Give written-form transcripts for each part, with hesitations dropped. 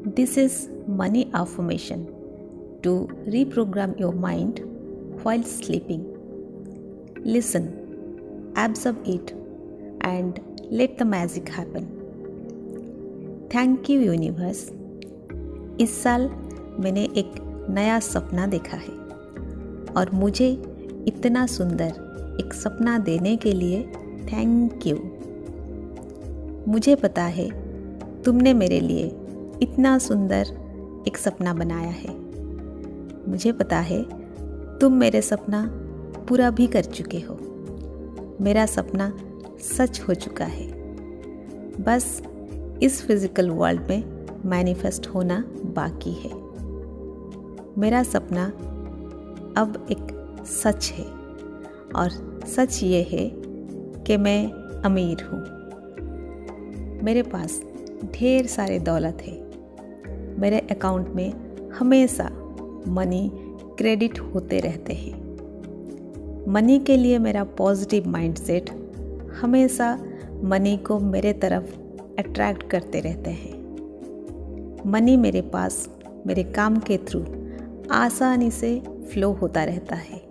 This is money affirmation to reprogram your mind while sleeping. Listen, absorb it, and let the magic happen. Thank you universe. इस साल मैंने एक नया सपना देखा है और मुझे इतना सुंदर एक सपना देने के लिए थैंक यू। मुझे पता है तुमने मेरे लिए इतना सुंदर एक सपना बनाया है। मुझे पता है तुम मेरे सपना पूरा भी कर चुके हो। मेरा सपना सच हो चुका है। बस इस फिजिकल वर्ल्ड में मैनिफेस्ट होना बाकी है। मेरा सपना अब एक सच है और सच ये है कि मैं अमीर हूँ। मेरे पास ढेर सारे दौलत है। मेरे अकाउंट में हमेशा मनी क्रेडिट होते रहते हैं। मनी के लिए मेरा पॉजिटिव माइंडसेट हमेशा मनी को मेरे तरफ अट्रैक्ट करते रहते हैं। मनी मेरे पास मेरे काम के थ्रू आसानी से फ्लो होता रहता है।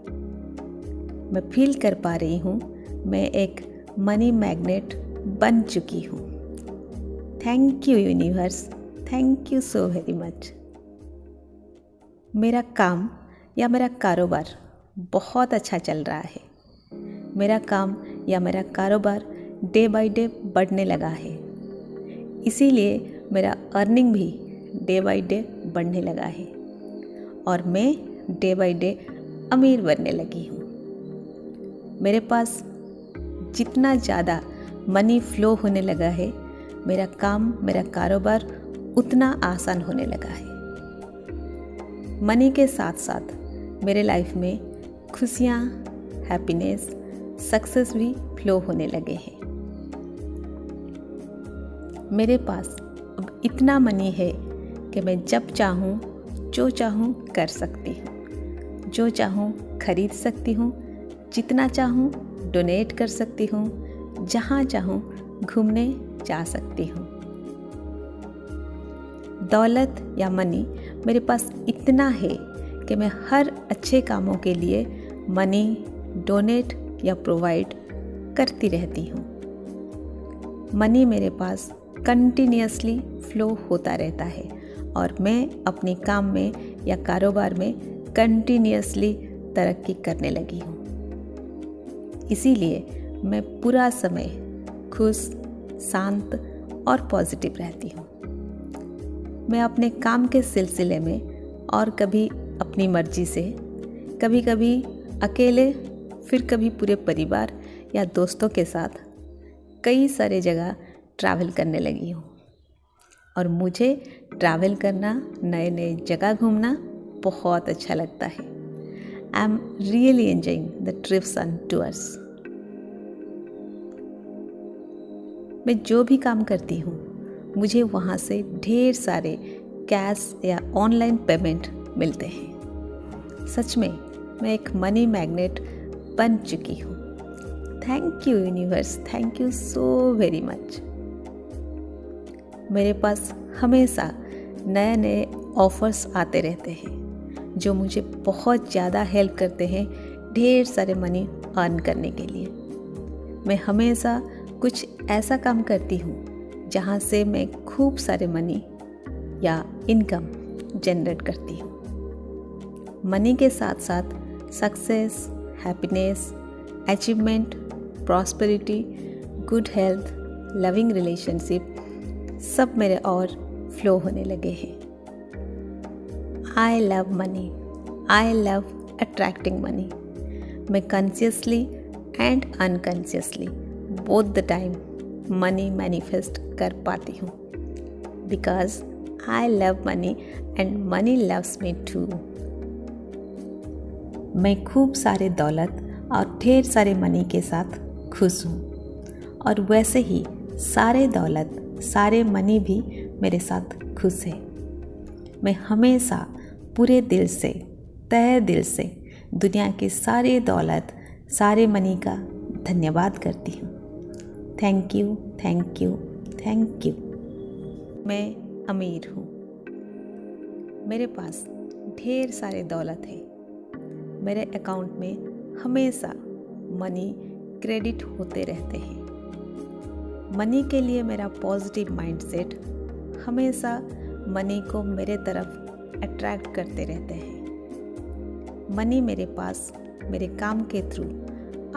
मैं फील कर पा रही हूँ मैं एक मनी मैग्नेट बन चुकी हूँ। Thank you universe, thank you so very much. मेरा काम या मेरा कारोबार बहुत अच्छा चल रहा है। मेरा काम या मेरा कारोबार डे बाय डे बढ़ने लगा है। इसीलिए मेरा अर्निंग भी डे बाय डे बढ़ने लगा है और मैं डे बाय डे अमीर बनने लगी हूँ। मेरे पास जितना ज़्यादा मनी फ्लो होने लगा है, मेरा काम मेरा कारोबार उतना आसान होने लगा है। मनी के साथ साथ मेरे लाइफ में खुशियाँ, हैप्पीनेस, सक्सेस भी फ्लो होने लगे हैं। मेरे पास अब इतना मनी है कि मैं जब चाहूँ जो चाहूँ कर सकती हूँ, जो चाहूँ खरीद सकती हूँ, जितना चाहूँ डोनेट कर सकती हूँ, जहाँ चाहूँ घूमने जा सकती हूँ। दौलत या मनी मेरे पास इतना है कि मैं हर अच्छे कामों के लिए मनी डोनेट या प्रोवाइड करती रहती हूँ। मनी मेरे पास कंटिन्यूअसली फ्लो होता रहता है और मैं अपने काम में या कारोबार में कंटिन्यूअसली तरक्की करने लगी हूँ। इसीलिए मैं पूरा समय खुश, शांत और पॉजिटिव रहती हूँ। मैं अपने काम के सिलसिले में और कभी अपनी मर्जी से, कभी कभी अकेले, फिर कभी पूरे परिवार या दोस्तों के साथ कई सारे जगह ट्रैवल करने लगी हूँ और मुझे ट्रैवल करना, नए नए जगह घूमना बहुत अच्छा लगता है। I am really enjoying the trips and tours. मैं जो भी काम करती हूँ मुझे वहाँ से ढेर सारे कैश या ऑनलाइन पेमेंट मिलते हैं। सच में मैं एक मनी मैग्नेट बन चुकी हूँ। Thank you universe, thank you so very much. मेरे पास हमेशा नए नए ऑफ़र्स आते रहते हैं जो मुझे बहुत ज़्यादा हेल्प करते हैं ढेर सारे मनी अर्न करने के लिए। मैं हमेशा कुछ ऐसा काम करती हूँ जहाँ से मैं खूब सारे मनी या इनकम जनरेट करती हूँ। मनी के साथ साथ success, happiness, achievement, prosperity, good health, loving relationship सब मेरे और फ्लो होने लगे हैं। I love money, I love attracting money. मैं consciously and unconsciously both the time money manifest कर पाती हूँ because I love money and money loves me too. मैं खूब सारे दौलत और ढेर सारे मनी के साथ खुश हूँ और वैसे ही सारे दौलत, सारे मनी भी मेरे साथ खुश है। मैं हमेशा पूरे दिल से, तहे दिल से दुनिया की सारी दौलत, सारे मनी का धन्यवाद करती हूँ। Thank you, thank you, thank you. मैं अमीर हूँ। मेरे पास ढेर सारे दौलत है। मेरे अकाउंट में हमेशा मनी क्रेडिट होते रहते हैं। मनी के लिए मेरा पॉजिटिव माइंडसेट हमेशा मनी को मेरे तरफ अट्रैक्ट करते रहते हैं। मनी मेरे पास मेरे काम के थ्रू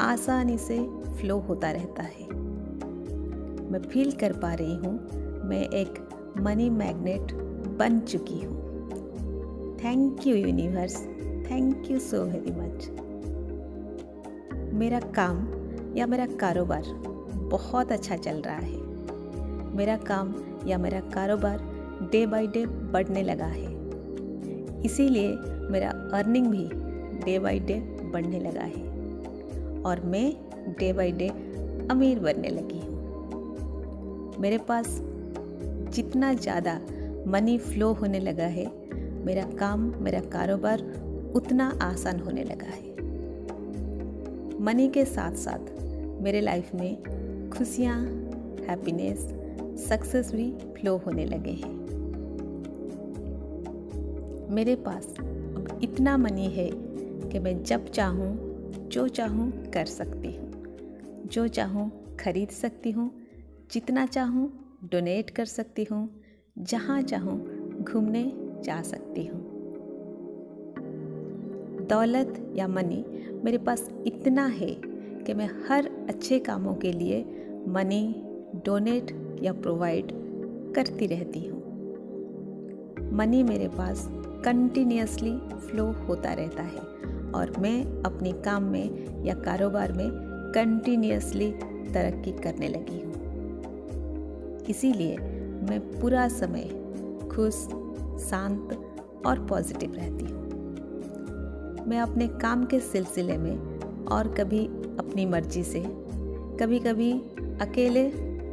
आसानी से फ्लो होता रहता है। मैं फील कर पा रही हूँ मैं एक मनी मैग्नेट बन चुकी हूँ। Thank you universe, thank you so very much. मेरा काम या मेरा कारोबार बहुत अच्छा चल रहा है। मेरा काम या मेरा कारोबार डे बाय डे बढ़ने लगा है। इसीलिए मेरा अर्निंग भी डे बाय डे बढ़ने लगा है और मैं डे बाय डे अमीर बनने लगी हूँ। मेरे पास जितना ज़्यादा मनी फ्लो होने लगा है, मेरा काम, मेरा कारोबार उतना आसान होने लगा है। मनी के साथ साथ मेरे लाइफ में खुशियाँ, हैप्पीनेस, सक्सेस भी फ्लो होने लगे हैं। मेरे पास अब इतना मनी है कि मैं जब चाहूँ जो चाहूँ कर सकती हूँ, जो चाहूँ खरीद सकती हूँ, जितना चाहूँ डोनेट कर सकती हूँ, जहाँ चाहूँ घूमने जा सकती हूँ। दौलत या मनी मेरे पास इतना है कि मैं हर अच्छे कामों के लिए मनी डोनेट या प्रोवाइड करती रहती हूँ। मनी मेरे पास कंटिन्यूअसली फ्लो होता रहता है और मैं अपने काम में या कारोबार में कंटिन्यूअसली तरक्की करने लगी हूँ। इसीलिए मैं पूरा समय खुश, शांत और पॉजिटिव रहती हूँ। मैं अपने काम के सिलसिले में और कभी अपनी मर्जी से, कभी कभी अकेले,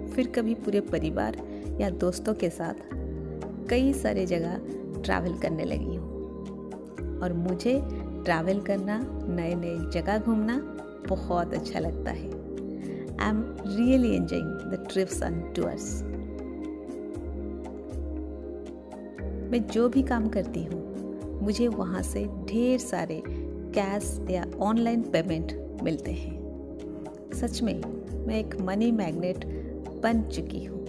फिर कभी पूरे परिवार या दोस्तों के साथ कई सारे जगह ट्रैवल करने लगी हूँ। और मुझे ट्रैवल करना, नए नए जगह घूमना बहुत अच्छा लगता है। I am really enjoying the trips and tours. मैं जो भी काम करती हूँ मुझे वहाँ से ढेर सारे कैश या ऑनलाइन पेमेंट मिलते हैं। सच में मैं एक मनी मैग्नेट बन चुकी हूँ।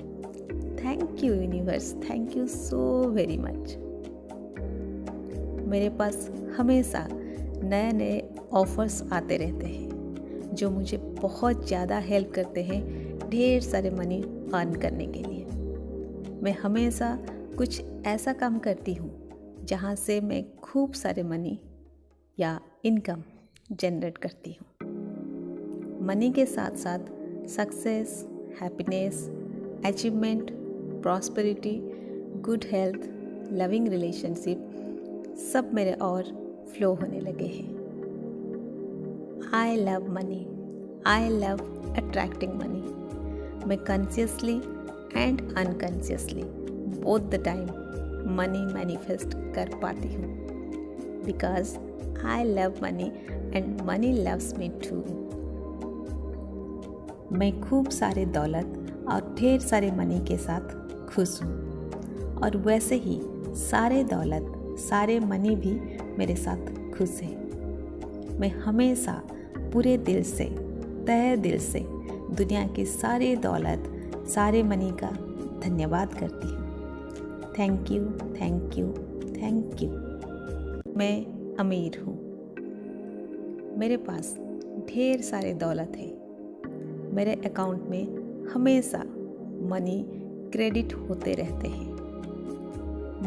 Thank you universe, thank you so very much. मेरे पास हमेशा नए नए ऑफर्स आते रहते हैं जो मुझे बहुत ज़्यादा हेल्प करते हैं ढेर सारे मनी अर्न करने के लिए। मैं हमेशा कुछ ऐसा काम करती हूँ जहाँ से मैं खूब सारे मनी या इनकम जनरेट करती हूँ। मनी के साथ साथ success, happiness, achievement, prosperity, good health, loving relationship सब मेरे और फ्लो होने लगे हैं। I love money, I love attracting money. मैं consciously and unconsciously both the time money manifest कर पाती हूँ because I love money and money loves me too. मैं खूब सारे दौलत और ढेर सारे मनी के साथ खुश हूँ और वैसे ही सारे दौलत, सारे मनी भी मेरे साथ खुश है। मैं हमेशा पूरे दिल से, तहे दिल से दुनिया की सारी दौलत, सारे मनी का धन्यवाद करती हूँ। Thank you, thank you, thank you. मैं अमीर हूँ। मेरे पास ढेर सारे दौलत है। मेरे अकाउंट में हमेशा मनी क्रेडिट होते रहते हैं।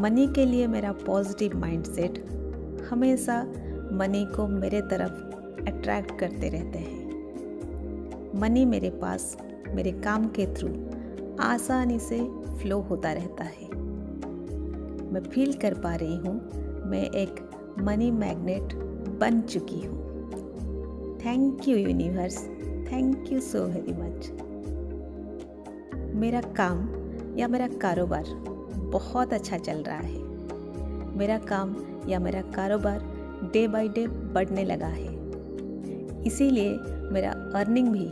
मनी के लिए मेरा पॉजिटिव माइंडसेट हमेशा मनी को मेरे तरफ अट्रैक्ट करते रहते हैं। मनी मेरे पास मेरे काम के थ्रू आसानी से फ्लो होता रहता है। मैं फील कर पा रही हूँ मैं एक मनी मैग्नेट बन चुकी हूँ। Thank you universe, thank you so very much. मेरा काम या मेरा कारोबार बहुत अच्छा चल रहा है। मेरा काम या मेरा कारोबार डे बाय डे बढ़ने लगा है। इसीलिए मेरा अर्निंग भी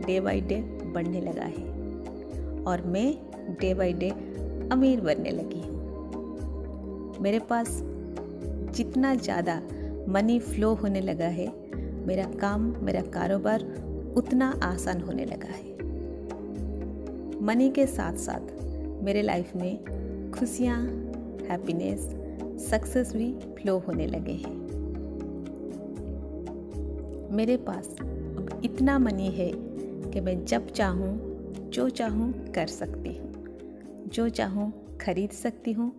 डे बाय डे बढ़ने लगा है और मैं डे बाय डे अमीर बनने लगी हूँ। मेरे पास जितना ज़्यादा मनी फ्लो होने लगा है, मेरा काम, मेरा कारोबार उतना आसान होने लगा है। मनी के साथ साथ मेरे लाइफ में खुशियाँ, हैप्पीनेस, सक्सेस भी फ्लो होने लगे हैं। मेरे पास अब इतना मनी है कि मैं जब चाहूँ जो चाहूँ कर सकती हूँ, जो चाहूँ खरीद सकती हूँ,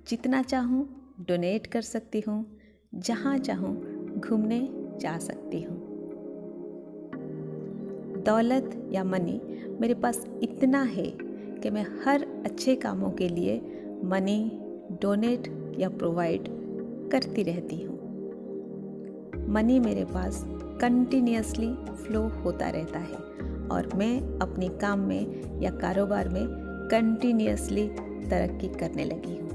जितना चाहूँ डोनेट कर सकती हूँ, जहाँ चाहूँ घूमने जा सकती हूँ। दौलत या मनी मेरे पास इतना है कि मैं हर अच्छे कामों के लिए मनी डोनेट या प्रोवाइड करती रहती हूँ। मनी मेरे पास कंटिन्यूअसली फ्लो होता रहता है और मैं अपने काम में या कारोबार में कंटिन्यूअसली तरक्की करने लगी हूँ।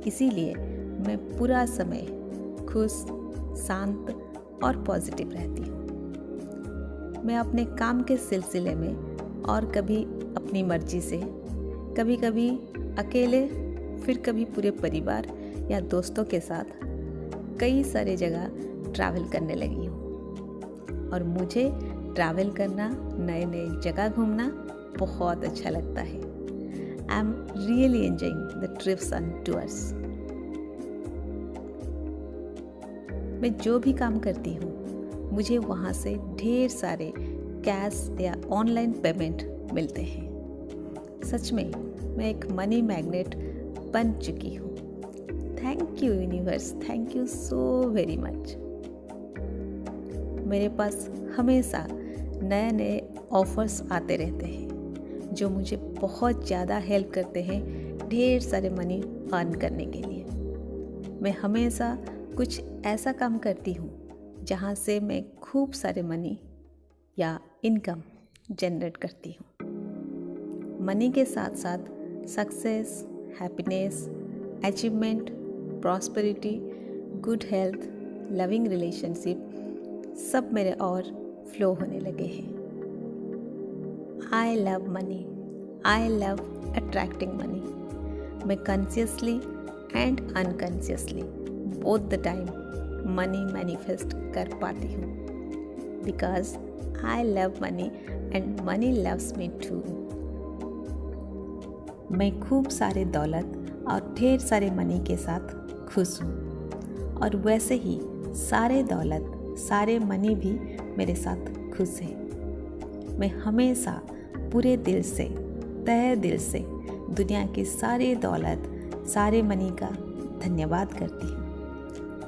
इसीलिए मैं पूरा समय खुश, शांत और पॉजिटिव रहती हूँ। मैं अपने काम के सिलसिले में और कभी अपनी मर्जी से, कभी कभी अकेले, फिर कभी पूरे परिवार या दोस्तों के साथ कई सारे जगह ट्रैवल करने लगी हूँ। और मुझे ट्रैवल करना, नए नए जगह घूमना बहुत अच्छा लगता है। I am really enjoying the trips and tours. मैं जो भी काम करती हूँ, मुझे वहाँ से ढेर सारे कैश या ऑनलाइन पेमेंट मिलते हैं। सच में मैं एक मनी मैग्नेट बन चुकी हूँ। Thank you universe, thank you so very much. मेरे पास हमेशा नए नए ऑफर्स आते रहते हैं जो मुझे बहुत ज़्यादा हेल्प करते हैं ढेर सारे मनी अर्न करने के लिए। मैं हमेशा कुछ ऐसा काम करती हूँ जहाँ से मैं खूब सारे मनी या इनकम जनरेट करती हूँ। मनी के साथ साथ success, happiness, achievement, prosperity, good health, loving relationship सब मेरे और फ्लो होने लगे हैं। I love money, I love attracting money. मैं consciously and unconsciously both the time money manifest कर पाती हूँ, because I love money and money loves me too. मैं खूब सारे दौलत और ढेर सारे मनी के साथ खुश हूँ और वैसे ही सारे दौलत, सारे मनी भी मेरे साथ खुश है। मैं हमेशा पूरे दिल से, तहे दिल से दुनिया की सारी दौलत, सारे मनी का धन्यवाद करती हूँ।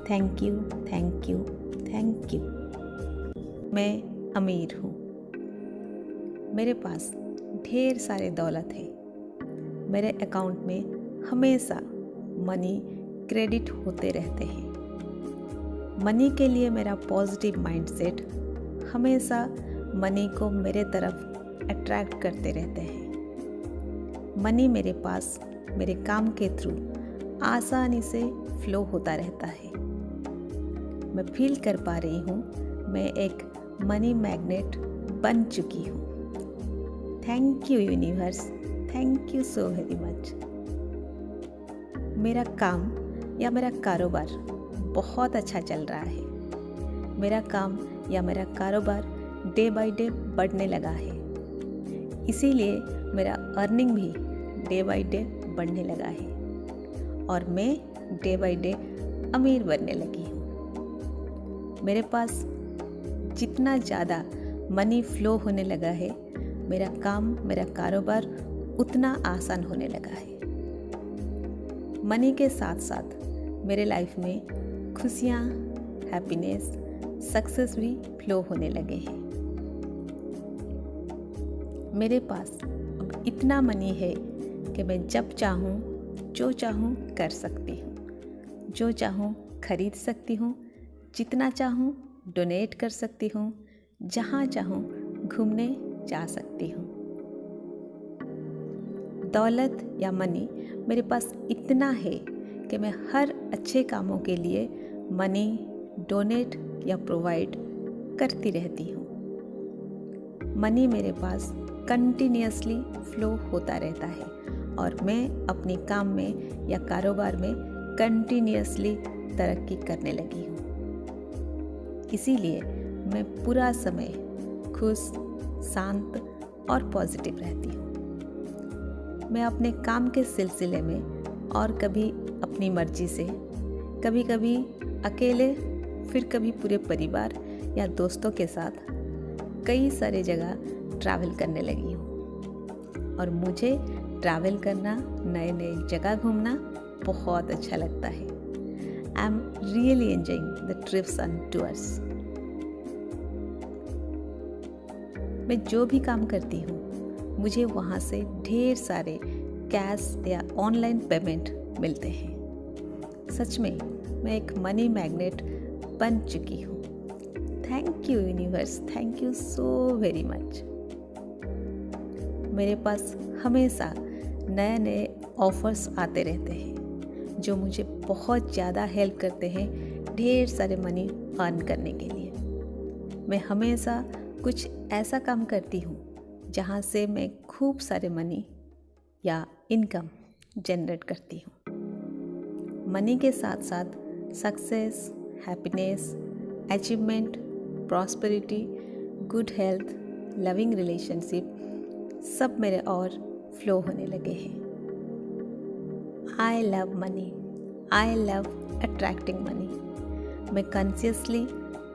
Thank you, thank you, thank you. मैं अमीर हूँ। मेरे पास ढेर सारे दौलत है। मेरे अकाउंट में हमेशा मनी क्रेडिट होते रहते हैं। मनी के लिए मेरा पॉजिटिव माइंडसेट हमेशा मनी को मेरे तरफ अट्रैक्ट करते रहते हैं। मनी मेरे पास मेरे काम के थ्रू आसानी से फ्लो होता रहता है। मैं फील कर पा रही हूँ मैं एक मनी मैग्नेट बन चुकी हूँ। Thank you universe, thank you so very much. मेरा काम या मेरा कारोबार बहुत अच्छा चल रहा है। मेरा काम या मेरा कारोबार डे बाय डे बढ़ने लगा है। इसीलिए मेरा अर्निंग भी डे बाय डे बढ़ने लगा है और मैं डे बाय डे अमीर बनने लगी हूँ। मेरे पास जितना ज़्यादा मनी फ्लो होने लगा है, मेरा काम, मेरा कारोबार उतना आसान होने लगा है। मनी के साथ साथ मेरे लाइफ में खुशियाँ, हैप्पीनेस, सक्सेस भी फ्लो होने लगे हैं। मेरे पास अब इतना मनी है कि मैं जब चाहूँ जो चाहूँ कर सकती हूँ, जो चाहूँ खरीद सकती हूँ, जितना चाहूँ डोनेट कर सकती हूँ, जहाँ चाहूँ घूमने जा सकती हूँ। दौलत या मनी मेरे पास इतना है कि मैं हर अच्छे कामों के लिए मनी डोनेट या प्रोवाइड करती रहती हूँ। मनी मेरे पास कंटिन्यूअसली फ्लो होता रहता है और मैं अपने काम में या कारोबार में कंटिन्यूअसली तरक्की करने लगी हूँ। इसीलिए मैं पूरा समय खुश, शांत और पॉजिटिव रहती हूँ। मैं अपने काम के सिलसिले में और कभी अपनी मर्जी से, कभी कभी अकेले, फिर कभी पूरे परिवार या दोस्तों के साथ कई सारे जगह ट्रैवल करने लगी हूँ। और मुझे ट्रैवल करना, नए नए जगह घूमना बहुत अच्छा लगता है। I am really enjoying the trips and tours. मैं जो भी काम करती हूँ मुझे वहाँ से ढेर सारे कैश या ऑनलाइन पेमेंट मिलते हैं। सच में मैं एक मनी मैग्नेट बन चुकी हूँ। Thank you universe, thank you so very much. मेरे पास हमेशा नए नए ऑफर्स आते रहते हैं जो मुझे बहुत ज़्यादा हेल्प करते हैं ढेर सारे मनी अर्न करने के लिए। मैं हमेशा कुछ ऐसा काम करती हूँ जहाँ से मैं खूब सारे मनी या इनकम जनरेट करती हूँ। मनी के साथ साथ success, happiness, achievement, prosperity, good health, loving relationship सब मेरे और फ्लो होने लगे हैं। I love money, I love attracting money. मैं consciously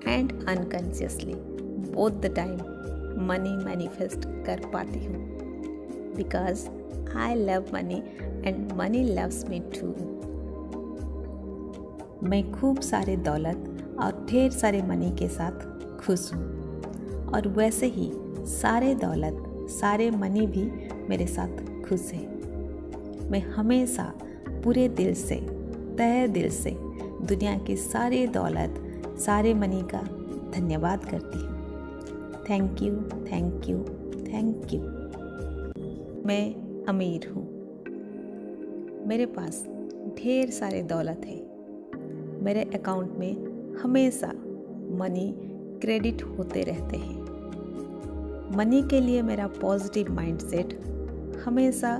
and unconsciously both the time money manifest कर पाती हूँ, because I love money and money loves me too. मैं खूब सारे दौलत और ढेर सारे मनी के साथ खुश हूँ, और वैसे ही सारे दौलत, सारे मनी भी मेरे साथ खुश है। मैं हमेशा पूरे दिल से, तहे दिल से दुनिया की सारी दौलत, सारे मनी का धन्यवाद करती हूँ। Thank you, thank you, thank you. मैं अमीर हूँ, मेरे पास ढेर सारे दौलत है। मेरे अकाउंट में हमेशा मनी क्रेडिट होते रहते हैं। मनी के लिए मेरा पॉजिटिव माइंडसेट हमेशा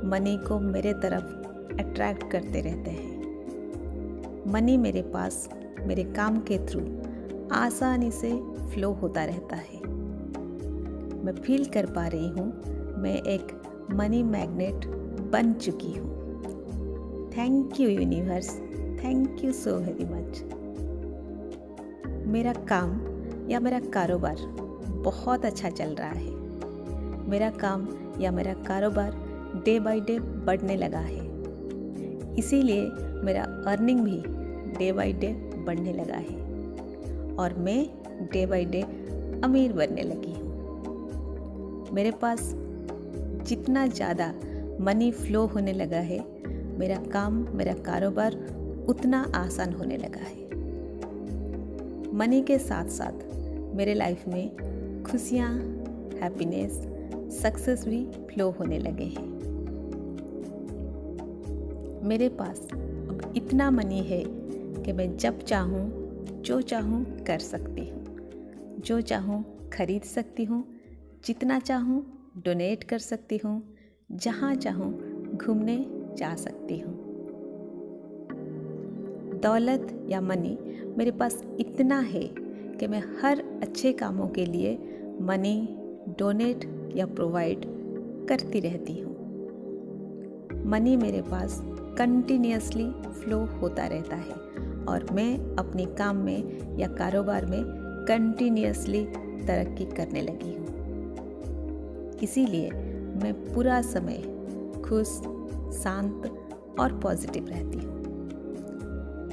मनी को मेरे तरफ अट्रैक्ट करते रहते हैं। मनी मेरे पास मेरे काम के थ्रू आसानी से फ्लो होता रहता है। मैं फील कर पा रही हूँ मैं एक मनी मैग्नेट बन चुकी हूँ। Thank you universe, thank you so very much. मेरा काम या मेरा कारोबार बहुत अच्छा चल रहा है। मेरा काम या मेरा कारोबार डे बाय डे बढ़ने लगा है। इसीलिए मेरा अर्निंग भी डे बाय डे बढ़ने लगा है और मैं डे बाय डे अमीर बनने लगी हूँ। मेरे पास जितना ज़्यादा मनी फ्लो होने लगा है, मेरा काम, मेरा कारोबार उतना आसान होने लगा है। मनी के साथ साथ मेरे लाइफ में खुशियाँ, हैप्पीनेस, सक्सेस भी फ्लो होने लगे हैं। मेरे पास अब इतना मनी है कि मैं जब चाहूँ, जो चाहूँ कर सकती हूँ, जो चाहूँ खरीद सकती हूँ, जितना चाहूँ डोनेट कर सकती हूँ, जहाँ चाहूँ घूमने जा सकती हूँ। दौलत या मनी मेरे पास इतना है कि मैं हर अच्छे कामों के लिए मनी डोनेट या प्रोवाइड करती रहती हूँ। मनी मेरे पास कंटिन्यूअसली फ्लो होता रहता है और मैं अपने काम में या कारोबार में कंटिन्यूअसली तरक्की करने लगी हूँ। इसीलिए मैं पूरा समय खुश, शांत और पॉजिटिव रहती हूँ।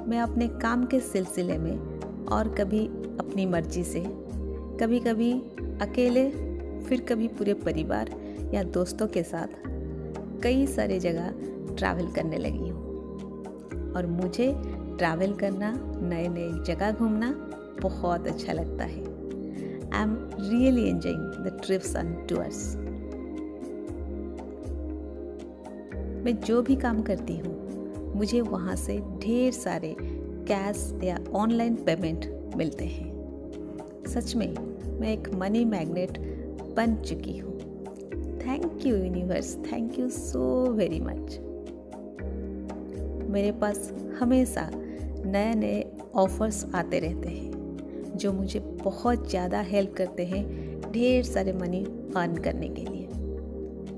मैं अपने काम के सिलसिले में और कभी अपनी मर्जी से, कभी कभी अकेले, फिर कभी पूरे परिवार या दोस्तों के साथ कई सारे जगह ट्रैवल करने लगी हूँ। और मुझे ट्रैवल करना, नए नए जगह घूमना बहुत अच्छा लगता है। I am really enjoying the trips and tours. मैं जो भी काम करती हूँ मुझे वहाँ से ढेर सारे कैश या ऑनलाइन पेमेंट मिलते हैं। सच में मैं एक मनी मैग्नेट बन चुकी हूँ। Thank you universe, thank you so very much. मेरे पास हमेशा नए नए ऑफर्स आते रहते हैं जो मुझे बहुत ज़्यादा हेल्प करते हैं ढेर सारे मनी अर्न करने के लिए।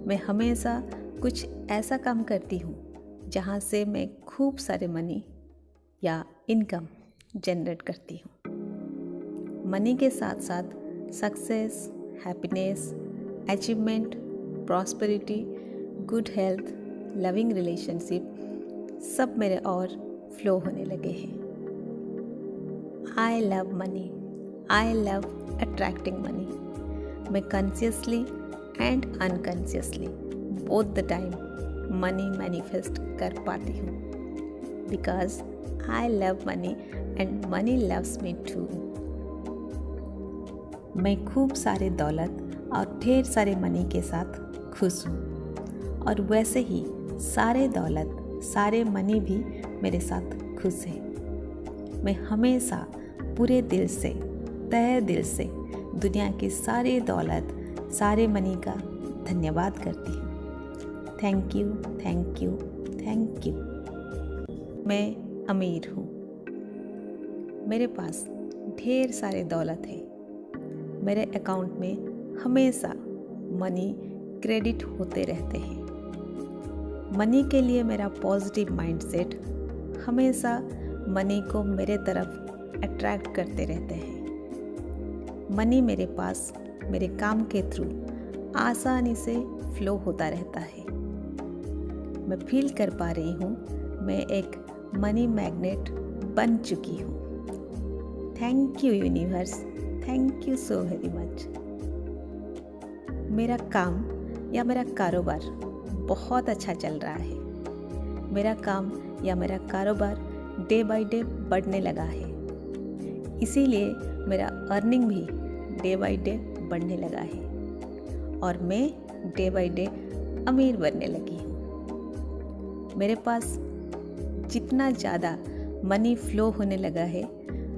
मैं हमेशा कुछ ऐसा काम करती हूँ जहाँ से मैं खूब सारे मनी या इनकम जनरेट करती हूँ। मनी के साथ साथ success, happiness, achievement, prosperity, good health, loving relationship सब मेरे और फ्लो होने लगे हैं। I love money, I love attracting money. मैं consciously and unconsciously both the time money manifest कर पाती हूँ, because I love money and money loves me too. मैं खूब सारे दौलत और ढेर सारे मनी के साथ खुश हूँ, और वैसे ही सारे दौलत सारे मनी भी मेरे साथ खुश है। मैं हमेशा पूरे दिल से, तहे दिल से दुनिया की सारी दौलत, सारे मनी का धन्यवाद करती हूँ। Thank you, thank you, thank you. मैं अमीर हूँ, मेरे पास ढेर सारे दौलत है। मेरे अकाउंट में हमेशा मनी क्रेडिट होते रहते हैं। मनी के लिए मेरा पॉजिटिव माइंडसेट हमेशा मनी को मेरे तरफ अट्रैक्ट करते रहते हैं। मनी मेरे पास मेरे काम के थ्रू आसानी से फ्लो होता रहता है। मैं फील कर पा रही हूँ मैं एक मनी मैग्नेट बन चुकी हूँ। Thank you universe, thank you so very much. मेरा काम या मेरा कारोबार बहुत अच्छा चल रहा है। मेरा काम या मेरा कारोबार डे बाय डे बढ़ने लगा है, इसीलिए मेरा अर्निंग भी डे बाय डे बढ़ने लगा है और मैं डे बाय डे अमीर बनने लगी हूँ। मेरे पास जितना ज़्यादा मनी फ्लो होने लगा है,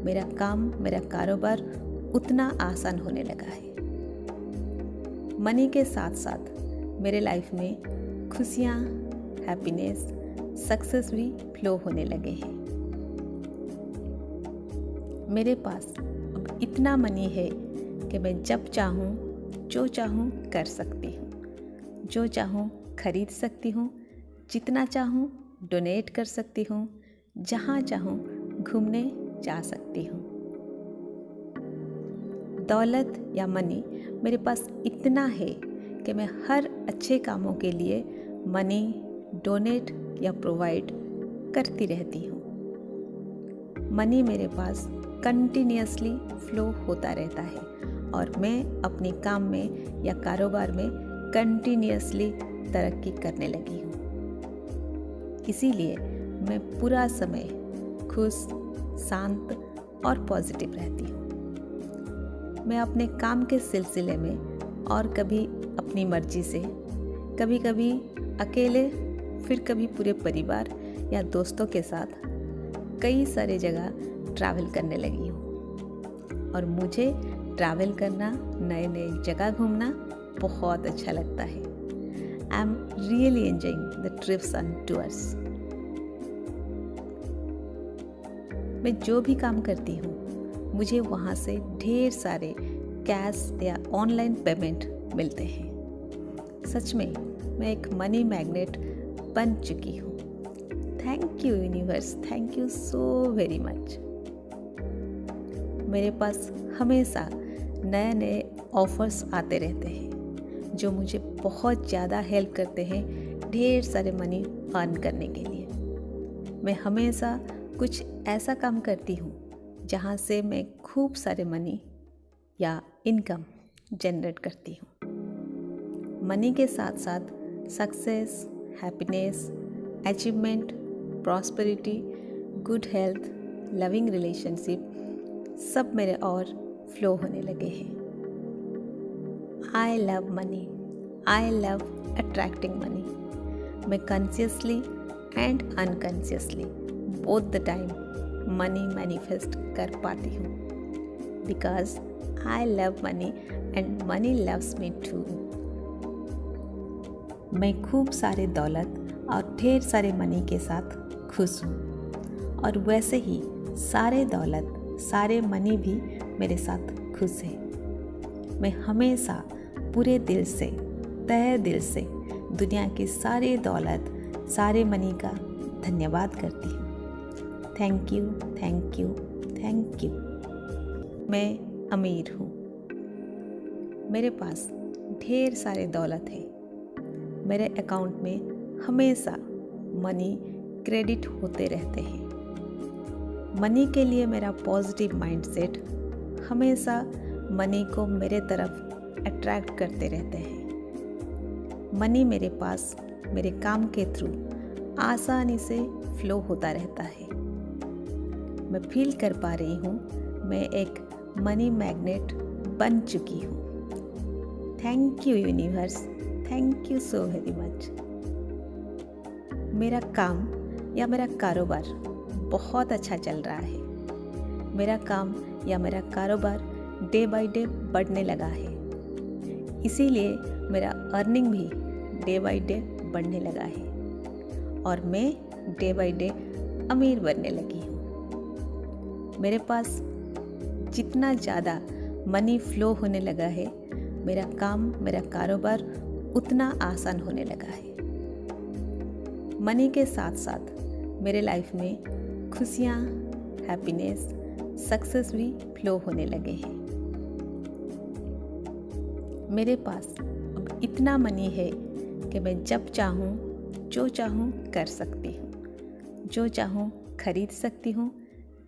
मेरा काम, मेरा कारोबार उतना आसान होने लगा है। मनी के साथ साथ मेरे लाइफ में खुशियाँ, हैप्पीनेस, सक्सेस भी फ्लो होने लगे हैं। मेरे पास अब इतना मनी है कि मैं जब चाहूँ जो चाहूँ कर सकती हूँ, जो चाहूँ खरीद सकती हूँ, जितना चाहूँ डोनेट कर सकती हूँ, जहाँ चाहूँ घूमने जा सकती हूँ। दौलत या मनी मेरे पास इतना है कि मैं हर अच्छे कामों के लिए मनी डोनेट या प्रोवाइड करती रहती हूँ। मनी मेरे पास कंटिन्यूअसली फ्लो होता रहता है और मैं अपने काम में या कारोबार में कंटिन्यूअसली तरक्की करने लगी हूँ। इसीलिए मैं पूरा समय खुश, शांत और पॉजिटिव रहती हूँ। मैं अपने काम के सिलसिले में और कभी अपनी मर्जी से, कभी कभी अकेले, फिर कभी पूरे परिवार या दोस्तों के साथ कई सारे जगह ट्रैवल करने लगी हूँ। और मुझे ट्रैवल करना, नए नए जगह घूमना बहुत अच्छा लगता है। I am really enjoying the trips and tours. मैं जो भी काम करती हूँ, मुझे वहाँ से ढेर सारे कैश या ऑनलाइन पेमेंट मिलते हैं। सच में मैं एक मनी मैग्नेट बन चुकी हूँ। Thank you universe, thank you so very much. मेरे पास हमेशा नए नए ऑफर्स आते रहते हैं जो मुझे बहुत ज़्यादा हेल्प करते हैं ढेर सारे मनी अर्न करने के लिए। मैं हमेशा कुछ ऐसा काम करती हूँ जहाँ से मैं खूब सारे मनी या इनकम जनरेट करती हूँ। मनी के साथ साथ success, happiness, achievement, prosperity, good health, loving relationship सब मेरे और फ्लो होने लगे हैं। I love money, I love attracting money. मैं consciously and unconsciously both the time money manifest कर पाती हूँ, because I love money and money loves me too. मैं खूब सारे दौलत और ढेर सारे मनी के साथ खुश हूँ और वैसे ही सारे दौलत सारे मनी भी मेरे साथ खुश है। मैं हमेशा पूरे दिल से तहे दिल से दुनिया की सारी दौलत सारे मनी का धन्यवाद करती हूँ। Thank you, thank you, thank you. मैं अमीर हूँ। मेरे पास ढेर सारे दौलत है। मेरे अकाउंट में हमेशा मनी क्रेडिट होते रहते हैं। मनी के लिए मेरा पॉजिटिव माइंडसेट हमेशा मनी को मेरे तरफ अट्रैक्ट करते रहते हैं। मनी मेरे पास मेरे काम के थ्रू आसानी से फ्लो होता रहता है। मैं फील कर पा रही हूँ मैं एक मनी मैग्नेट बन चुकी हूँ। Thank you universe, thank you so very much. मेरा काम या मेरा कारोबार बहुत अच्छा चल रहा है। मेरा काम या मेरा कारोबार डे बाय डे बढ़ने लगा है। इसीलिए मेरा अर्निंग भी डे बाय डे बढ़ने लगा है और मैं डे बाय डे अमीर बनने लगी हूँ। मेरे पास जितना ज़्यादा मनी फ्लो होने लगा है, मेरा काम मेरा कारोबार उतना आसान होने लगा है। मनी के साथ साथ मेरे लाइफ में खुशियाँ, हैप्पीनेस, सक्सेस भी फ्लो होने लगे हैं। मेरे पास अब इतना मनी है कि मैं जब चाहूँ जो चाहूँ कर सकती हूँ, जो चाहूँ खरीद सकती हूँ,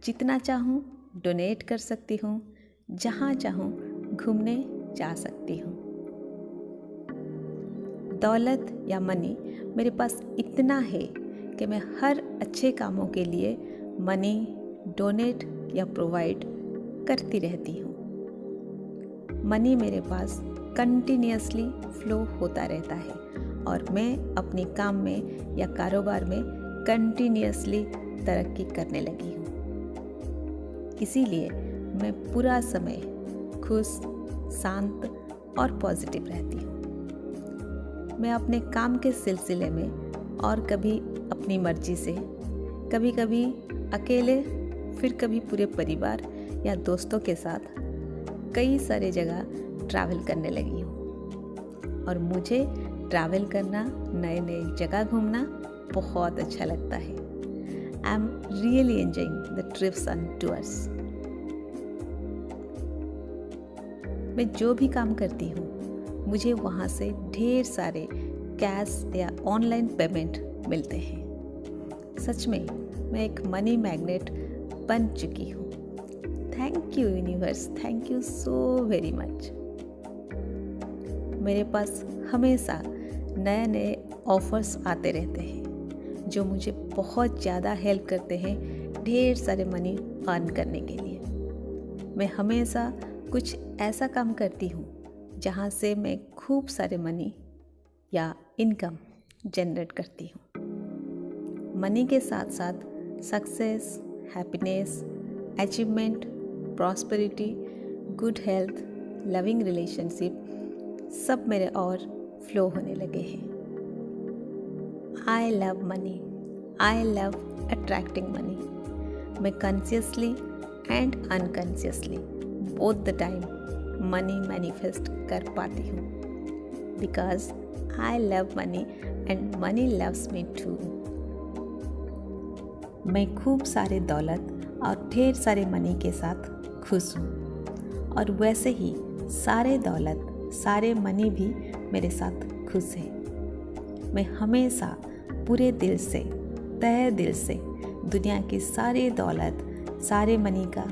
जितना चाहूँ डोनेट कर सकती हूँ, जहाँ चाहूँ घूमने जा सकती हूँ। दौलत या मनी मेरे पास इतना है कि मैं हर अच्छे कामों के लिए मनी डोनेट या प्रोवाइड करती रहती हूँ। मनी मेरे पास कंटिन्यूअसली फ्लो होता रहता है और मैं अपने काम में या कारोबार में कंटिन्यूअसली तरक्की करने लगी हूँ। इसीलिए मैं पूरा समय खुश, शांत और पॉजिटिव रहती हूँ। मैं अपने काम के सिलसिले में और कभी अपनी मर्जी से, कभी कभी अकेले, फिर कभी पूरे परिवार या दोस्तों के साथ कई सारे जगह ट्रैवल करने लगी हूँ और मुझे ट्रैवल करना, नए नए जगह घूमना बहुत अच्छा लगता है। I am really enjoying the trips and tours. मैं जो भी काम करती हूँ मुझे वहाँ से ढेर सारे कैश या ऑनलाइन पेमेंट मिलते हैं। सच में मैं एक मनी मैग्नेट बन चुकी हूँ। Thank you universe, thank you so very much. मेरे पास हमेशा नए नए ऑफर्स आते रहते हैं जो मुझे बहुत ज़्यादा हेल्प करते हैं ढेर सारे मनी अर्न करने के लिए। मैं हमेशा कुछ ऐसा काम करती हूँ जहाँ से मैं खूब सारे मनी या इनकम जनरेट करती हूँ। मनी के साथ साथ success, happiness, achievement, prosperity, good health, loving relationship सब मेरे और फ्लो होने लगे हैं। I love money, I love attracting money. मैं consciously and unconsciously both the time money manifest कर पाती हूँ because I love money and money loves me too. मैं खूब सारे दौलत और ढेर सारे मनी के साथ खुश हूँ और वैसे ही सारे दौलत सारे मनी भी मेरे साथ खुश है। मैं हमेशा पूरे दिल से तहे दिल से दुनिया की सारी दौलत सारे मनी का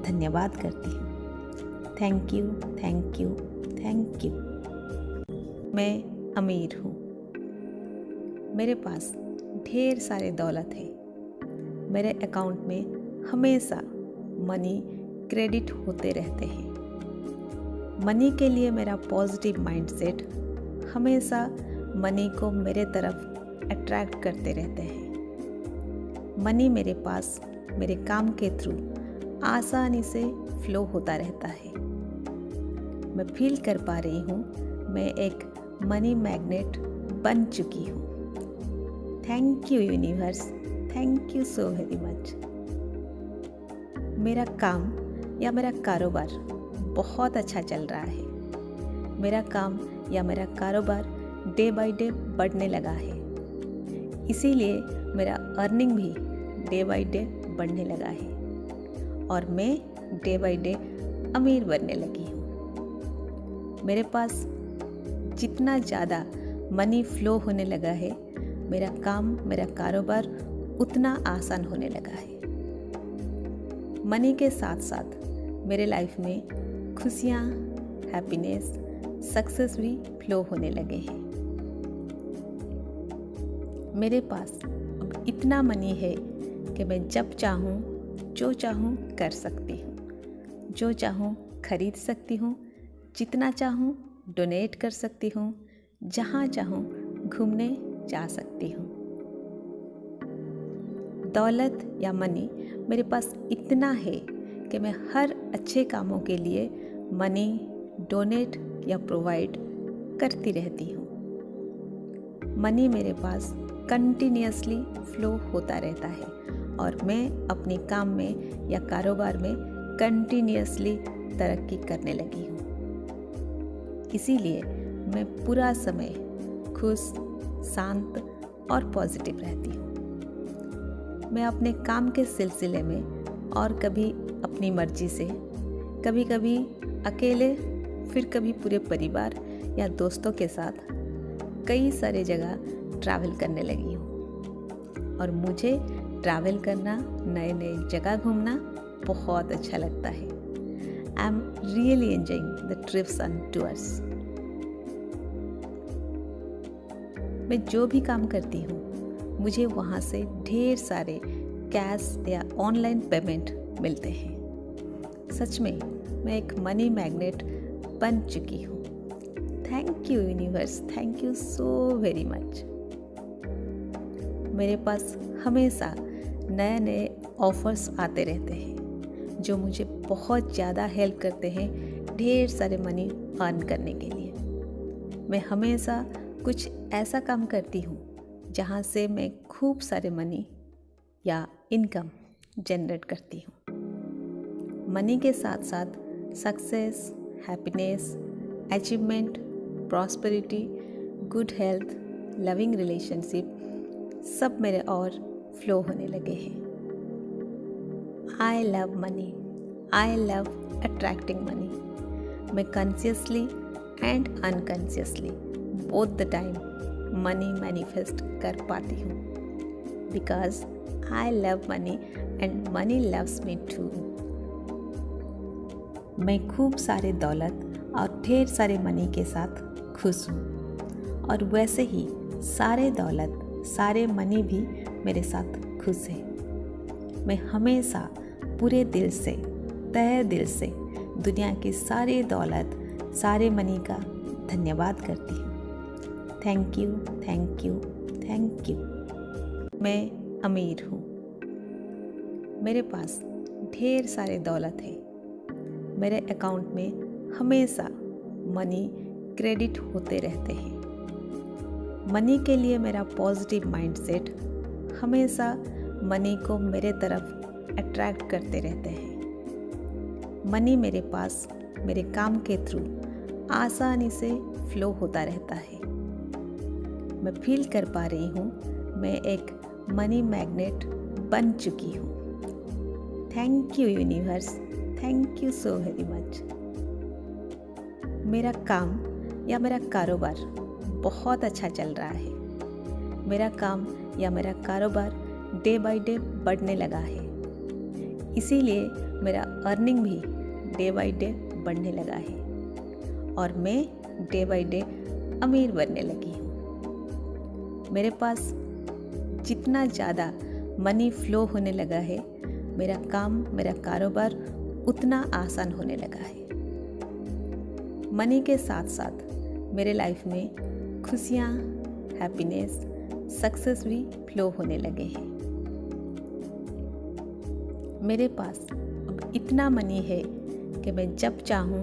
धन्यवाद करती हूँ। Thank you, thank you, thank you. मैं अमीर हूँ। मेरे पास ढेर सारे दौलत है। मेरे अकाउंट में हमेशा मनी क्रेडिट होते रहते हैं। मनी के लिए मेरा पॉजिटिव माइंडसेट हमेशा मनी को मेरे तरफ अट्रैक्ट करते रहते हैं। मनी मेरे पास मेरे काम के थ्रू आसानी से फ्लो होता रहता है। मैं फील कर पा रही हूँ मैं एक मनी मैग्नेट बन चुकी हूँ। Thank you universe, thank you so very much. मेरा काम या मेरा कारोबार बहुत अच्छा चल रहा है। मेरा काम या मेरा कारोबार डे बाय डे बढ़ने लगा है। इसीलिए मेरा अर्निंग भी डे बाय डे बढ़ने लगा है और मैं डे बाय डे अमीर बनने लगी हूँ। मेरे पास जितना ज़्यादा मनी फ्लो होने लगा है, मेरा काम, मेरा कारोबार उतना आसान होने लगा है। मनी के साथ साथ मेरे लाइफ में खुशियाँ, हैप्पीनेस, सक्सेस भी फ्लो होने लगे हैं। मेरे पास अब इतना मनी है कि मैं जब चाहूँ, जो चाहूँ कर सकती हूँ, जो चाहूँ खरीद सकती हूँ, जितना चाहूँ डोनेट कर सकती हूँ, जहाँ चाहूँ घूमने जा सकती हूँ। दौलत या मनी मेरे पास इतना है कि मैं हर अच्छे कामों के लिए मनी डोनेट या प्रोवाइड करती रहती हूँ। मनी मेरे पास कंटिन्यूअसली फ्लो होता रहता है और मैं अपने काम में या कारोबार में कंटिन्यूअसली तरक्की करने लगी हूँ। इसीलिए मैं पूरा समय खुश, शांत और पॉजिटिव रहती हूँ। मैं अपने काम के सिलसिले में और कभी अपनी मर्जी से, कभी कभी अकेले, फिर कभी पूरे परिवार या दोस्तों के साथ कई सारे जगह ट्रैवल करने लगी हूँ। और मुझे ट्रैवल करना, नए नए जगह घूमना बहुत अच्छा लगता है। I am really enjoying the trips and tours. मैं जो भी काम करती हूँ, मुझे वहाँ से ढेर सारे कैश या ऑनलाइन पेमेंट मिलते हैं। सच में मैं एक मनी मैग्नेट बन चुकी हूँ। Thank you universe, thank you so very much. मेरे पास हमेशा नए नए ऑफर्स आते रहते हैं जो मुझे बहुत ज़्यादा हेल्प करते हैं ढेर सारे मनी अर्न करने के लिए। मैं हमेशा कुछ ऐसा काम करती हूँ जहाँ से मैं खूब सारे मनी या इनकम जनरेट करती हूँ। मनी के साथ साथ success, happiness, achievement, prosperity, good health, loving relationship सब मेरे और फ्लो होने लगे हैं। I love money, I love attracting money. मैं consciously and unconsciously both the time money manifest कर पाती हूँ, because I love money and money loves me too. मैं खूब सारे दौलत और ढेर सारे मनी के साथ खुश हूँ और वैसे ही सारे दौलत, सारे मनी भी मेरे साथ खुश है। मैं हमेशा पूरे दिल से, तहे दिल से दुनिया की सारी दौलत, सारे मनी का धन्यवाद करती हूँ। Thank you, thank you, thank you. मैं अमीर हूँ। मेरे पास ढेर सारे दौलत है। मेरे अकाउंट में हमेशा मनी क्रेडिट होते रहते हैं। मनी के लिए मेरा पॉजिटिव माइंडसेट हमेशा मनी को मेरे तरफ अट्रैक्ट करते रहते हैं। मनी मेरे पास मेरे काम के थ्रू आसानी से फ्लो होता रहता है। मैं फील कर पा रही हूँ मैं एक मनी मैग्नेट बन चुकी हूँ। Thank you universe, thank you so very much. मेरा काम या मेरा कारोबार बहुत अच्छा चल रहा है। मेरा काम या मेरा कारोबार डे बाय डे बढ़ने लगा है। इसीलिए मेरा अर्निंग भी डे बाय डे बढ़ने लगा है और मैं डे बाय डे अमीर बनने लगी हूँ। मेरे पास जितना ज़्यादा मनी फ्लो होने लगा है, मेरा काम, मेरा कारोबार उतना आसान होने लगा है। मनी के साथ साथ मेरे लाइफ में खुशियाँ, हैप्पीनेस, सक्सेस भी फ्लो होने लगे हैं। मेरे पास अब इतना मनी है कि मैं जब चाहूँ,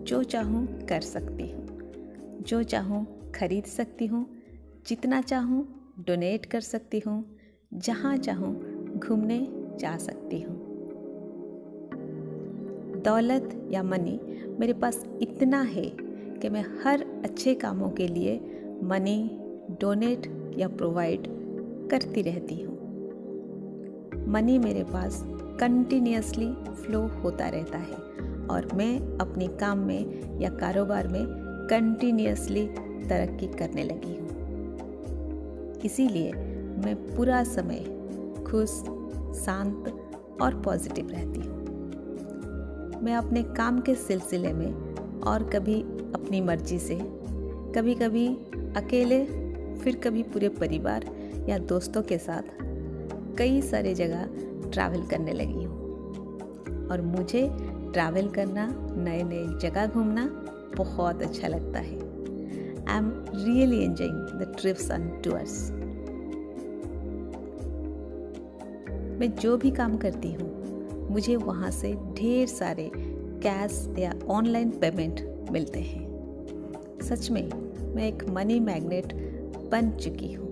जो चाहूँ कर सकती हूँ, जो चाहूँ खरीद सकती हूँ, जितना चाहूँ डोनेट कर सकती हूँ, जहाँ चाहूँ घूमने जा सकती हूँ। दौलत या मनी मेरे पास इतना है कि मैं हर अच्छे कामों के लिए मनी डोनेट या प्रोवाइड करती रहती हूँ। मनी मेरे पास कंटिन्यूअसली फ्लो होता रहता है और मैं अपने काम में या कारोबार में कंटिन्यूअसली तरक्की करने लगी हूँ। इसीलिए मैं पूरा समय खुश, शांत और पॉजिटिव रहती हूँ। मैं अपने काम के सिलसिले में और कभी अपनी मर्जी से, कभी कभी अकेले, फिर कभी पूरे परिवार या दोस्तों के साथ कई सारे जगह ट्रैवल करने लगी हूँ। और मुझे ट्रैवल करना, नए नए जगह घूमना बहुत अच्छा लगता है। I am really enjoying the trips and tours. मैं जो भी काम करती हूँ मुझे वहाँ से ढेर सारे कैश या ऑनलाइन पेमेंट मिलते हैं। सच में मैं एक मनी मैग्नेट बन चुकी हूँ।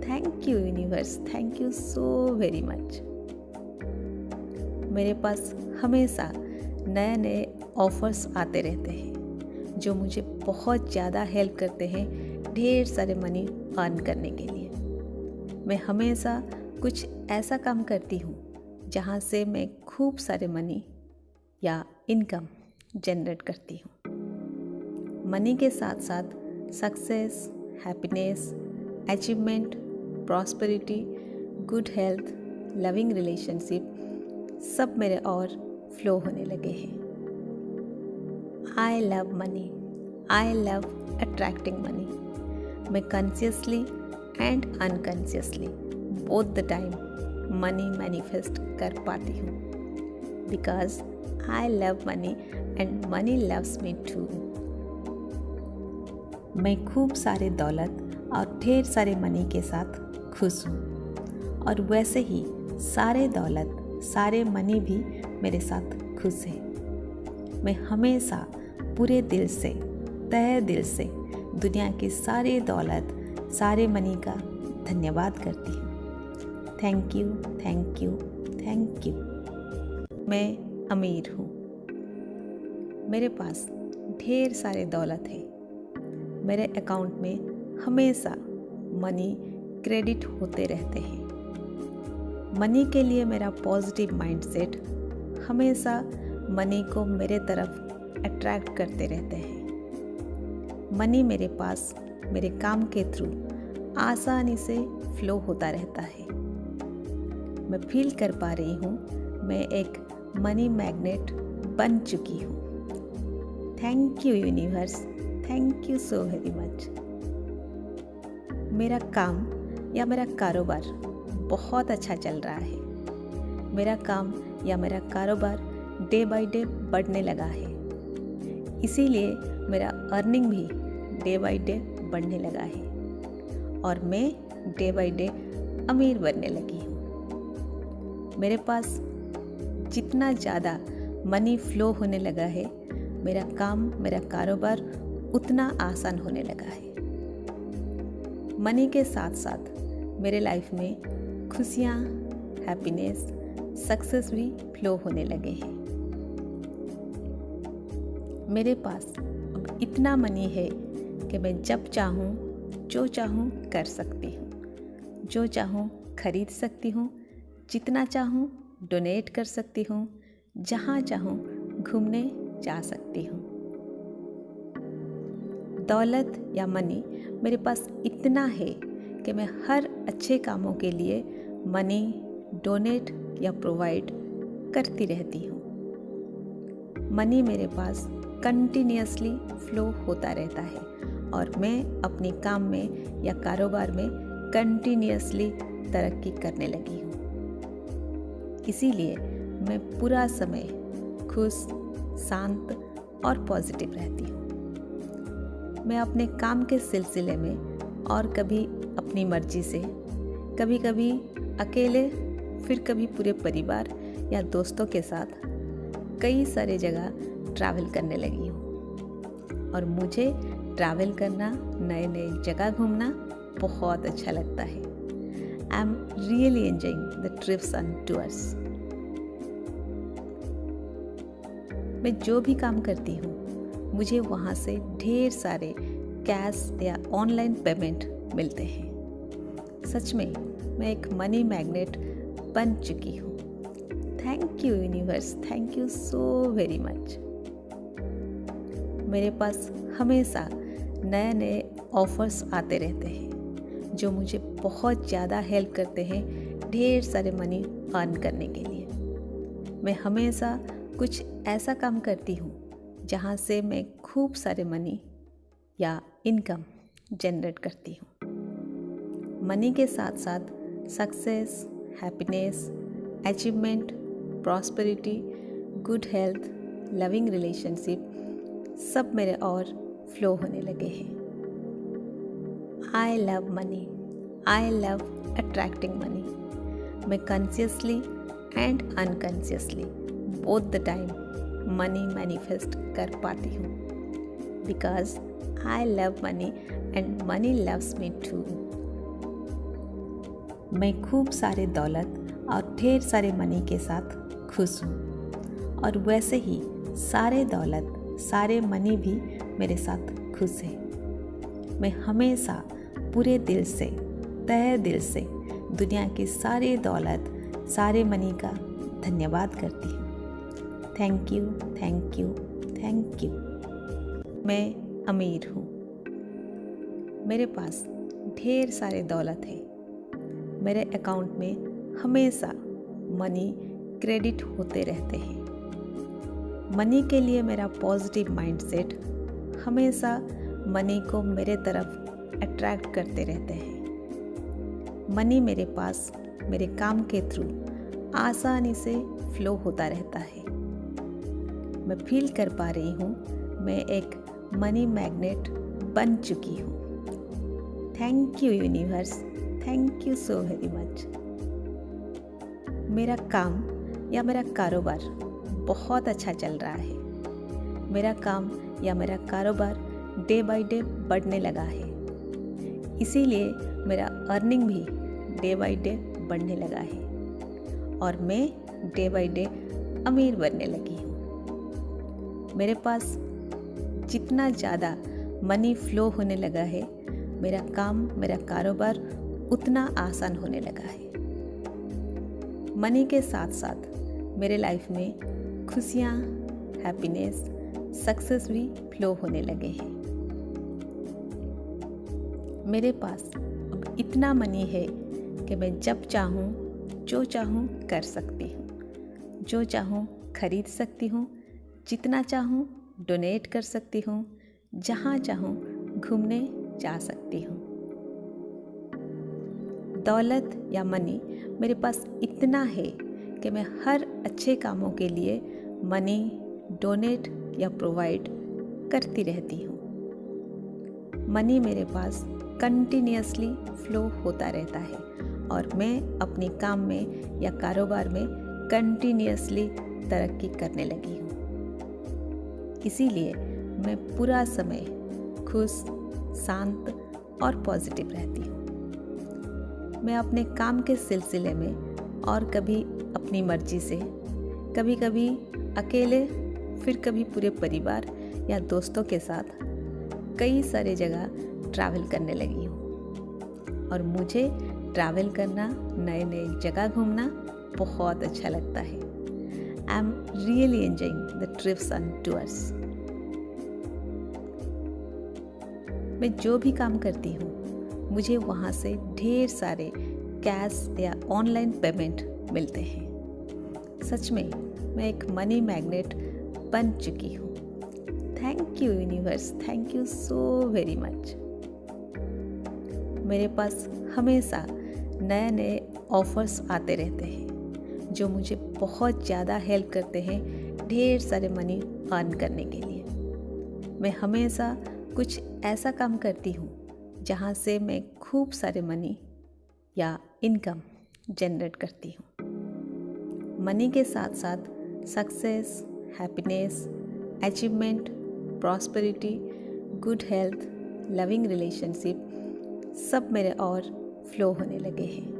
Thank you universe, thank you so very much. मेरे पास हमेशा नए नए ऑफर्स आते रहते हैं जो मुझे बहुत ज़्यादा हेल्प करते हैं ढेर सारे मनी अर्न करने के लिए। मैं हमेशा कुछ ऐसा काम करती हूँ जहाँ से मैं खूब सारे मनी या इनकम जनरेट करती हूँ। मनी के साथ साथ success, happiness, achievement, prosperity, good health, loving relationship सब मेरे और फ्लो होने लगे हैं। I love money, I love attracting money. मैं consciously and unconsciously both the time money manifest कर पाती हूँ, because I love money and money loves me too. मैं खूब सारे दौलत और ढेर सारे मनी के साथ खुश हूँ और वैसे ही सारे दौलत, सारे मनी भी मेरे साथ खुश है। मैं हमेशा पूरे दिल से, तहे दिल से दुनिया की सारी दौलत, सारे मनी का धन्यवाद करती हूँ। Thank you, thank you, thank you. मैं अमीर हूँ। मेरे पास ढेर सारे दौलत है। मेरे अकाउंट में हमेशा मनी क्रेडिट होते रहते हैं। मनी के लिए मेरा पॉजिटिव माइंडसेट हमेशा मनी को मेरे तरफ अट्रैक्ट करते रहते हैं। मनी मेरे पास मेरे काम के थ्रू आसानी से फ्लो होता रहता है। मैं फील कर पा रही हूँ मैं एक मनी मैग्नेट बन चुकी हूँ। Thank you universe, thank you so very much. मेरा काम या मेरा कारोबार बहुत अच्छा चल रहा है। मेरा काम या मेरा कारोबार डे बाय डे बढ़ने लगा है। इसीलिए मेरा अर्निंग भी डे बाय डे बढ़ने लगा है और मैं डे बाय डे अमीर बनने लगी हूँ। मेरे पास जितना ज़्यादा मनी फ्लो होने लगा है, मेरा काम, मेरा कारोबार उतना आसान होने लगा है। मनी के साथ साथ मेरे लाइफ में खुशियाँ, हैप्पीनेस, सक्सेस भी फ्लो होने लगे हैं। मेरे पास अब इतना मनी है कि मैं जब चाहूँ, जो चाहूँ कर सकती हूँ, जो चाहूँ खरीद सकती हूँ, जितना चाहूँ डोनेट कर सकती हूँ, जहाँ चाहूँ घूमने जा सकती हूँ। दौलत या मनी मेरे पास इतना है कि मैं हर अच्छे कामों के लिए मनी डोनेट या प्रोवाइड करती रहती हूँ। मनी मेरे पास कंटिन्यूअसली फ्लो होता रहता है और मैं अपने काम में या कारोबार में कंटिन्यूअसली तरक्की करने लगी हूँ। इसीलिए मैं पूरा समय खुश, शांत और पॉजिटिव रहती हूँ। मैं अपने काम के सिलसिले में और कभी अपनी मर्जी से, कभी कभी अकेले, फिर कभी पूरे परिवार या दोस्तों के साथ कई सारे जगह ट्रैवल करने लगी हूँ। और मुझे ट्रैवल करना, नए नए जगह घूमना बहुत अच्छा लगता है। I am really enjoying the trips and tours. मैं जो भी काम करती हूँ मुझे वहाँ से ढेर सारे कैश या ऑनलाइन पेमेंट मिलते हैं। सच में मैं एक मनी मैग्नेट बन चुकी हूँ। Thank you universe, thank you so very much. मेरे पास हमेशा नए नए ऑफर्स आते रहते हैं जो मुझे बहुत ज़्यादा हेल्प करते हैं ढेर सारे मनी अर्न करने के लिए। मैं हमेशा कुछ ऐसा काम करती हूँ जहाँ से मैं खूब सारे मनी या इनकम जनरेट करती हूँ। मनी के साथ साथ success, happiness, achievement, prosperity, good health, loving relationship सब मेरे और फ्लो होने लगे हैं। I love money, I love attracting money. मैं consciously and unconsciously both the time money manifest कर पाती हूँ, because I love money and money loves me too. मैं खूब सारे दौलत और ढेर सारे मनी के साथ खुश हूँ, और वैसे ही सारे दौलत सारे मनी भी मेरे साथ खुश है। मैं हमेशा पूरे दिल से, तहे दिल से दुनिया की सारी दौलत, सारे मनी का धन्यवाद करती हूँ। Thank you, thank you, thank you. मैं अमीर हूँ, मेरे पास ढेर सारे दौलत है। मेरे अकाउंट में हमेशा मनी क्रेडिट होते रहते हैं। मनी के लिए मेरा पॉजिटिव माइंडसेट हमेशा मनी को मेरे तरफ अट्रैक्ट करते रहते हैं। मनी मेरे पास मेरे काम के थ्रू आसानी से फ्लो होता रहता है। मैं फील कर पा रही हूँ मैं एक मनी मैग्नेट बन चुकी हूँ। Thank you universe, thank you so very much. मेरा काम या मेरा कारोबार बहुत अच्छा चल रहा है। मेरा काम या मेरा कारोबार डे बाय डे बढ़ने लगा है, इसीलिए मेरा अर्निंग भी डे बाय डे बढ़ने लगा है और मैं डे बाय डे अमीर बनने लगी हूँ। मेरे पास जितना ज़्यादा मनी फ्लो होने लगा है, मेरा काम, मेरा कारोबार उतना आसान होने लगा है। मनी के साथ साथ मेरे लाइफ में खुशियाँ, हैप्पीनेस, सक्सेस भी फ्लो होने लगे हैं। मेरे पास अब इतना मनी है कि मैं जब चाहूँ जो चाहूँ कर सकती हूँ, जो चाहूँ खरीद सकती हूँ, जितना चाहूँ डोनेट कर सकती हूँ, जहाँ चाहूँ घूमने जा सकती हूँ। दौलत या मनी मेरे पास इतना है कि मैं हर अच्छे कामों के लिए मनी डोनेट या प्रोवाइड करती रहती हूँ। मनी मेरे पास कंटिन्यूअसली फ्लो होता रहता है और मैं अपने काम में या कारोबार में कंटिन्यूअसली तरक्की करने लगी हूँ। इसीलिए मैं पूरा समय खुश, शांत और पॉजिटिव रहती हूँ। मैं अपने काम के सिलसिले में और कभी अपनी मर्जी से, कभी कभी अकेले, फिर कभी पूरे परिवार या दोस्तों के साथ कई सारे जगह ट्रैवल करने लगी हूँ। और मुझे ट्रैवल करना, नए नए जगह घूमना बहुत अच्छा लगता है। I am really enjoying the trips and tours. मैं जो भी काम करती हूँ मुझे वहाँ से ढेर सारे कैश या ऑनलाइन पेमेंट मिलते हैं। सच में मैं एक मनी मैग्नेट बन चुकी हूँ। Thank you universe, thank you so very much. मेरे पास हमेशा नए नए ऑफर्स आते रहते हैं जो मुझे बहुत ज़्यादा हेल्प करते हैं ढेर सारे मनी अर्न करने के लिए। मैं हमेशा कुछ ऐसा काम करती हूँ जहाँ से मैं खूब सारे मनी या इनकम जनरेट करती हूँ। मनी के साथ साथ success, happiness, achievement, prosperity, good health, loving relationship सब मेरे और फ्लो होने लगे हैं।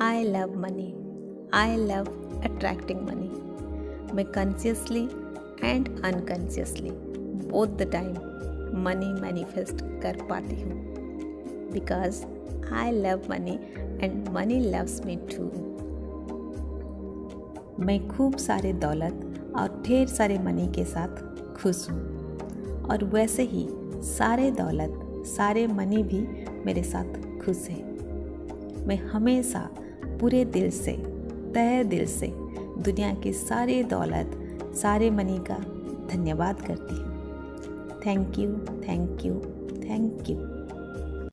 I love money, I love attracting money. मैं consciously and unconsciously both the time money manifest कर पाती हूँ, because I love money and money loves me too. मैं खूब सारे दौलत और ढेर सारे मनी के साथ खुश हूँ, और वैसे ही सारे दौलत सारे मनी भी मेरे साथ खुश है। मैं हमेशा पूरे दिल से, तहे दिल से दुनिया की सारी दौलत, सारे मनी का धन्यवाद करती हूँ। Thank you, thank you, thank you.